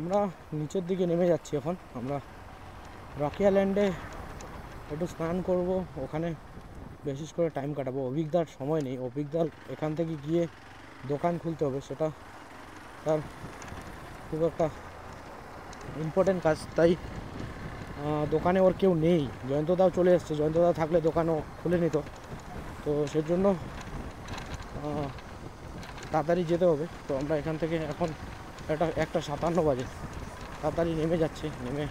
আমরা নিচের দিকে নেমে যাচ্ছি এখন। আমরা রকি আইল্যান্ডে একটু স্নান করব, ওখানে বিশেষ করে টাইম কাটাবো। অভিজ্ঞতার সময় নেই, অভিজ্ঞতার এখান থেকে গিয়ে দোকান খুলতে হবে, সেটা তার খুব একটা ইম্পর্টেন্ট কাজ। তাই দোকানে ওর কেউ নেই, জয়ন্তদাও চলে এসছে, জয়ন্তদা থাকলে দোকানও খুলে নিত। তো সেজন্য তাড়াতাড়ি যেতে হবে। তো আমরা এখান থেকে এখন 1:57 বাজে, তাড়াতাড়ি নেমে যাচ্ছি, নেমে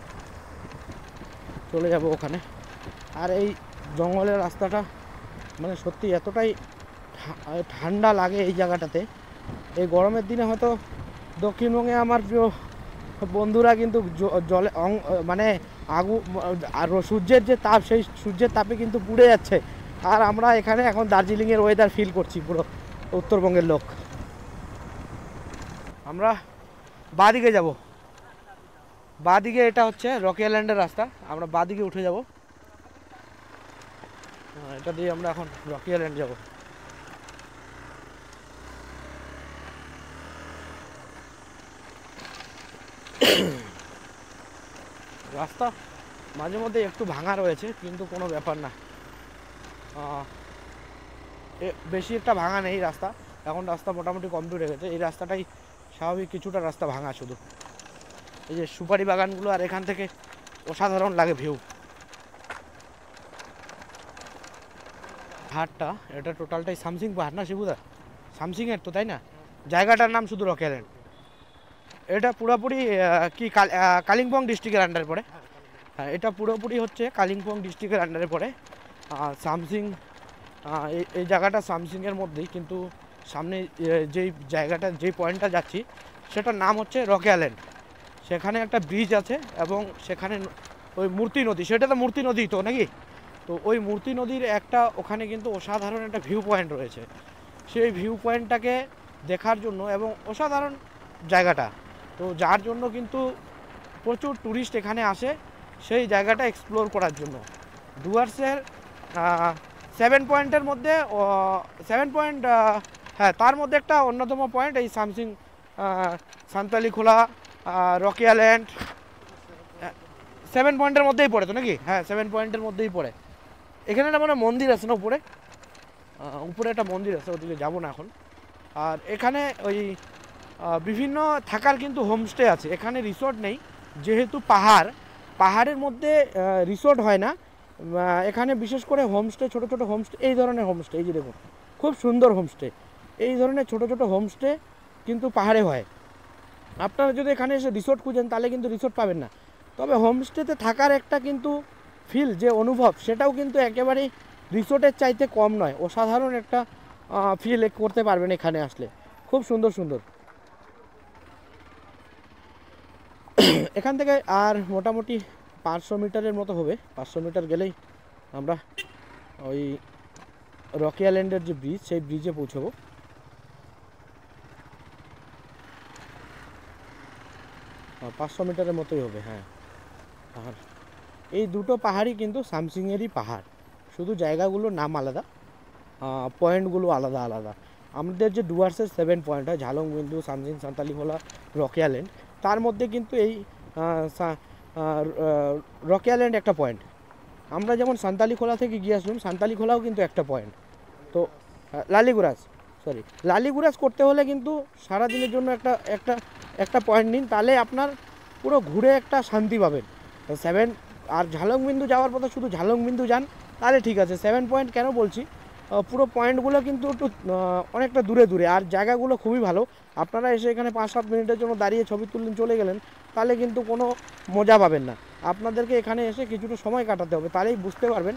চলে যাব ওখানে। আর এই জঙ্গলের রাস্তাটা মানে সত্যি এতটাই ঠান্ডা লাগে এই জায়গাটাতে। এই গরমের দিনে হয়তো দক্ষিণবঙ্গে আমার প্রিয় বন্ধুরা কিন্তু জলে মানে আর সূর্যের যে তাপ, সেই সূর্যের তাপে কিন্তু পুড়ে যাচ্ছে। আর আমরা এখানে এখন দার্জিলিংয়ের ওয়েদার ফিল করছি, পুরো উত্তরবঙ্গের লোক। আমরা বাঁদিকে যাব, বাঁদিকে এটা হচ্ছে রকি আইল্যান্ডের রাস্তা, আমরা বাঁদিকে উঠে যাব। এটা দিয়ে আমরা এখন রকি আইল্যান্ড যাব। রাস্তা মাঝে মধ্যে একটু ভাঙা রয়েছে, কিন্তু কোনো ব্যাপার না, বেশি একটা ভাঙা নেই রাস্তা। এখন রাস্তা মোটামুটি কমপ্লিট হয়ে গেছে। এই রাস্তাটাই স্বাভাবিক, কিছুটা রাস্তা ভাঙা শুধু। এই যে সুপারি বাগানগুলো, আর এখান থেকে অসাধারণ লাগে ভিউ। পাহাড়টা, এটা টোটালটাই সামসিং পাহাড় না শিবুদা? সামসিংয়ের তো, তাই না? জায়গাটার নাম শুধু রকি আইল্যান্ড। এটা পুরোপুরি কি কালিম্পং ডিস্ট্রিক্টের আন্ডারে পড়ে? হ্যাঁ, এটা পুরোপুরি হচ্ছে কালিম্পং ডিস্ট্রিক্টের আন্ডারে পড়ে। সামসিং, এই জায়গাটা সামসিংয়ের মধ্যেই, কিন্তু সামনে যেই জায়গাটা, যেই পয়েন্টটা যাচ্ছি, সেটার নাম হচ্ছে রকি আইল্যান্ড। সেখানে একটা ব্রিজ আছে, এবং সেখানে ওই মূর্তি নদী, সেটা তো মূর্তি নদী তো নাকি? তো ওই মূর্তি নদীর একটা ওখানে কিন্তু অসাধারণ একটা ভিউ পয়েন্ট রয়েছে। সেই ভিউ পয়েন্টটাকে দেখার জন্য, এবং অসাধারণ জায়গাটা, তো যার জন্য কিন্তু প্রচুর ট্যুরিস্ট এখানে আসে সেই জায়গাটা এক্সপ্লোর করার জন্য। ডুয়ার্সের 7 পয়েন্টের মধ্যে 7 পয়েন্ট, হ্যাঁ, তার মধ্যে একটা অন্যতম পয়েন্ট এই সামসিং, সান্তালি খোলা, রকি আইল্যান্ড 7 পয়েন্টের মধ্যেই পড়ে তো নাকি? হ্যাঁ, 7 পয়েন্টের মধ্যেই পড়ে। এখানে একটা মানে মন্দির আছে না উপরে, উপরে একটা মন্দির আছে, ওদিকে যাবো না এখন। আর এখানে ওই বিভিন্ন থাকার কিন্তু হোমস্টে আছে, এখানে রিসোর্ট নেই, যেহেতু পাহাড়ের মধ্যে রিসোর্ট হয় না। এখানে বিশেষ করে হোমস্টে, ছোটো ছোটো হোমস্টে, এই ধরনের হোমস্টে, এই যে দেখুন খুব সুন্দর হোমস্টে, এই ধরনের ছোটো ছোটো হোমস্টে কিন্তু পাহাড়ে হয়। আপনারা যদি এখানে এসে রিসোর্ট খুঁজেন, তাহলে কিন্তু রিসোর্ট পাবেন না। তবে হোমস্টেতে থাকার একটা কিন্তু ফিল, যে অনুভব, সেটাও কিন্তু একেবারেই রিসোর্টের চাইতে কম নয়। অসাধারণ একটা ফিল করতে পারবেন এখানে আসলে, খুব সুন্দর সুন্দর। এখান থেকে আর মোটামুটি 500 মিটারের মতো হবে, 500 মিটার গেলেই আমরা ওই রকি আইল্যান্ডের যে ব্রিজ, সেই ব্রিজে পৌঁছবো। 500 মিটারের মতোই হবে, হ্যাঁ। আর এই দুটো পাহাড়ই কিন্তু সামসিংয়েরই পাহাড়, শুধু জায়গাগুলোর নাম আলাদা, পয়েন্টগুলো আলাদা আলাদা। আমাদের যে ডুয়ার্সের 7 পয়েন্ট হয়, ঝালং বিন্দু, সামসিং, সান্তালি খোলা, রকি আইল্যান্ড, তার মধ্যে কিন্তু এই রকি আইল্যান্ড একটা পয়েন্ট। আমরা যেমন সান্তালি খোলা থেকে গিয়ে আসলাম, সান্তালি খোলাও কিন্তু একটা পয়েন্ট। তো লালিগুরাস করতে হলে কিন্তু সারাদিনের জন্য একটা একটা একটা পয়েন্ট নিন, তাহলে আপনার পুরো ঘুরে একটা শান্তি পাবেন। 7 আর ঝালং বিন্দু যাওয়ার পথে শুধু ঝালং বিন্দু যান, তাহলে ঠিক আছে। 7 পয়েন্ট কেন বলছি, পুরো পয়েন্টগুলো কিন্তু একটু অনেকটা দূরে দূরে, আর জায়গাগুলো খুবই ভালো। আপনারা এসে এখানে 5-7 মিনিটের জন্য দাঁড়িয়ে ছবি তুললেন, চলে গেলেন, তাহলে কিন্তু কোনো মজা পাবেন না। আপনাদেরকে এখানে এসে কিছুটা সময় কাটাতে হবে, তাহলেই বুঝতে পারবেন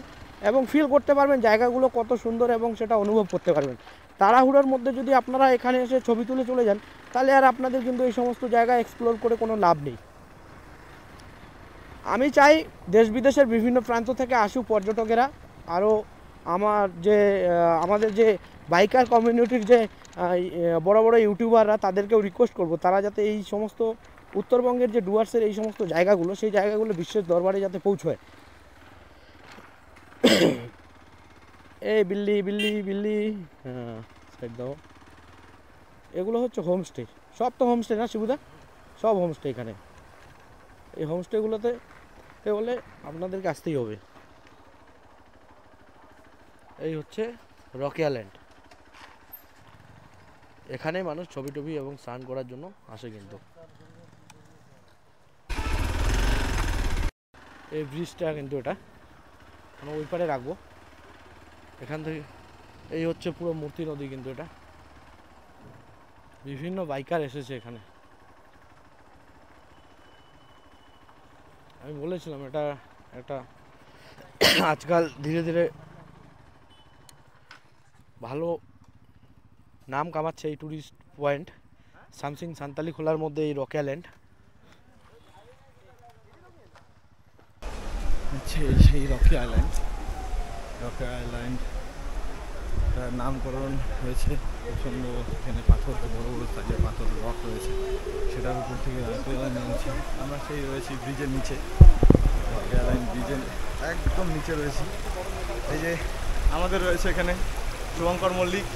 এবং ফিল করতে পারবেন জায়গাগুলো কত সুন্দর, এবং সেটা অনুভব করতে পারবেন। তাড়াহুড়োর মধ্যে যদি আপনারা এখানে এসে ছবি তুলে চলে যান, তাহলে আর আপনাদের কিন্তু এই সমস্ত জায়গা এক্সপ্লোর করে কোনো লাভ নেই। আমি চাই দেশ বিদেশের বিভিন্ন প্রান্ত থেকে আসুক পর্যটকেরা। আরও আমাদের যে বাইকার কমিউনিটির যে বড় বড় ইউটিউবাররা, তাদেরকেও রিকোয়েস্ট করব, তারা যাতে এই সমস্ত উত্তরবঙ্গের যে ডুয়ার্সের এই সমস্ত জায়গাগুলো, সেই জায়গাগুলো বিশ্বের দরবারে যাতে পৌঁছয়। এই বিল্লি বিল্লি বিল্লি, হ্যাঁ সাইড দাও। এগুলো হচ্ছে হোমস্টে, সব তো হোমস্টে না শিবুদা? সব হোমস্টে এখানে। এই হোমস্টেগুলোতে হলে আপনাদেরকে আসতেই হবে। এই হচ্ছে রকি আইল্যান্ড। এখানে মানুষ ছবি টবি এবং স্নান করার জন্য আসে। কিন্তু এই ব্রিজটা কিন্তু এটা আমরা ওই পারে রাখবো। এখান থেকে এই হচ্ছে পুরো মূর্তি নদী। কিন্তু এটা বিভিন্ন বাইকার এসেছে এখানে। আমি বলেছিলাম এটা একটা আজকাল ধীরে ধীরে ভালো নাম কামাচ্ছে এই ট্যুরিস্ট পয়েন্ট। সামসিং সান্তালি খোলার মধ্যে এই রকি আইল্যান্ড। সেই রকি আইল্যান্ড। রকি আইল্যান্ড নামকরণ হয়েছে প্রচণ্ড। এখানে পাথর, বড় বড় সাইজের পাথর রক রয়েছে, সেটার উপর থেকে রকি আইল্যান্ড নেমেছে। আমরা সেই রয়েছি ব্রিজের নিচে, রকি আইল্যান্ড ব্রিজের একদম নিচে রয়েছি। এই যে আমাদের রয়েছে এখানে শুভঙ্কর মল্লিক।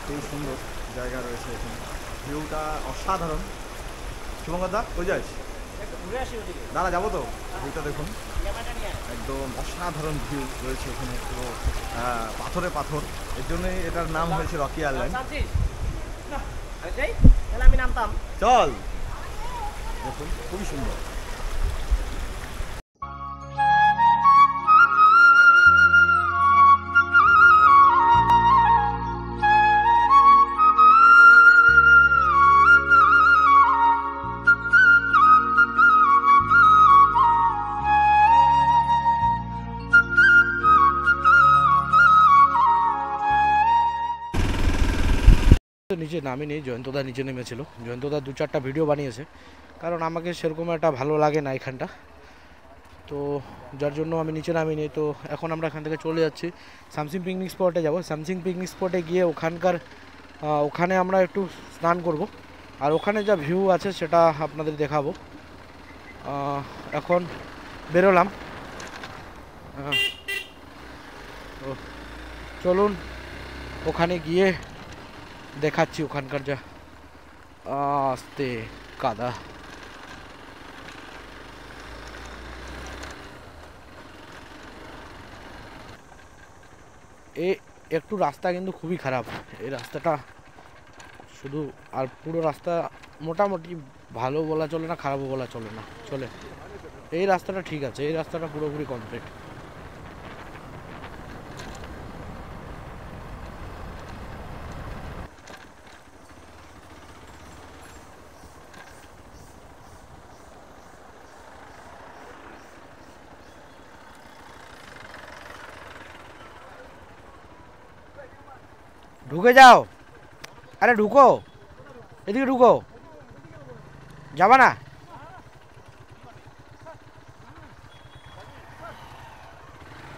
খুব সুন্দর জায়গা রয়েছে এখানে, ভিউটা অসাধারণ। শুভঙ্কর দা কই যাস? দাদা যাবো তো। ভিউটা দেখুন, একদম অসাধারণ ভিউ রয়েছে এখানে, পুরো পাথরে পাথর। এর জন্যই এটার নাম হয়েছে রকি আইল্যান্ড। আমি নামতাম, চল দেখুন, খুবই সুন্দর। নিচে নামিনি, জয়ন্তদা নিচে নেমেছিল। জয়ন্তদা 2-4টা ভিডিও বানিয়েছে, কারণ আমাকে সেরকম একটা ভালো লাগে না এখানটা, তো যার জন্য আমি নিচে নামিনি। তো এখন আমরা এখান থেকে চলে যাচ্ছি সামসিং পিকনিক স্পটে যাব। সামসিং পিকনিক স্পটে গিয়ে ওখানে আমরা একটু স্নান করব, আর ওখানে যা ভিউ আছে সেটা আপনাদের দেখাবো। এখন বেরোলাম, তো চলুন ওখানে গিয়ে দেখাচ্ছি ওখানকার যা আস্তে কাদা। একটু রাস্তা কিন্তু খুবই খারাপ এই রাস্তাটা, শুধু। আর পুরো রাস্তা মোটামুটি ভালো বলা চলে না, খারাপও বলা চলে না, চলে। এই রাস্তাটা ঠিক আছে, এই রাস্তাটা পুরোপুরি কমপ্লিট। ঢুকে যাও, আরে ঢুকো, এদিকে ঢুকো, যাবা না?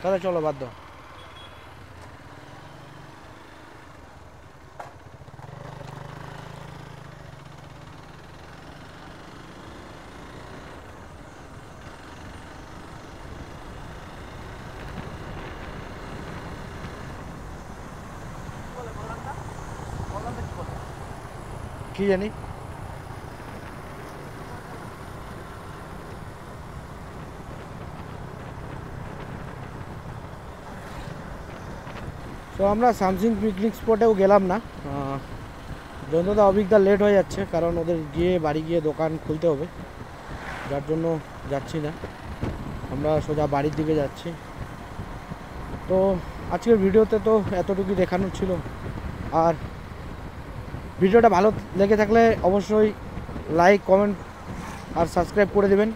তাহলে চলো, বাদ দাও। কি জানি, তো আমরা সামসিং পিকনিক স্পটেও গেলাম না। জয়ন্তদা অভিজ্ঞতা লেট হয়ে যাচ্ছে, কারণ ওদের বাড়ি গিয়ে দোকান খুলতে হবে, যার জন্য যাচ্ছি না। আমরা সোজা বাড়ির দিকে যাচ্ছি। তো আজকের ভিডিওতে তো এতটুকুই দেখানোর ছিল। আর ভিডিওটা ভালো লেগে থাকলে অবশ্যই লাইক, কমেন্ট আর সাবস্ক্রাইব করে দেবেন।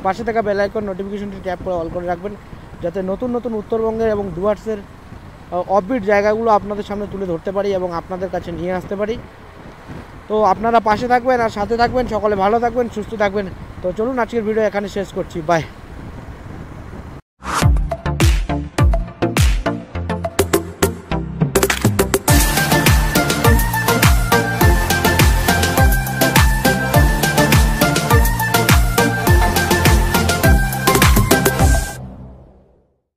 পাশে থাকা বেল আইকন নোটিফিকেশনটি ট্যাপ করে অল করে রাখবেন, যাতে নতুন নতুন উত্তরবঙ্গের এবং ডুয়ার্সের অফবিট জায়গাগুলো আপনাদের সামনে তুলে ধরতে পারি এবং আপনাদের কাছে নিয়ে আসতে পারি। তো আপনারা পাশে থাকবেন আর সাথে থাকবেন। সকলে ভালো থাকবেন, সুস্থ থাকবেন। তো চলুন আজকের ভিডিও এখানে শেষ করছি। বাই।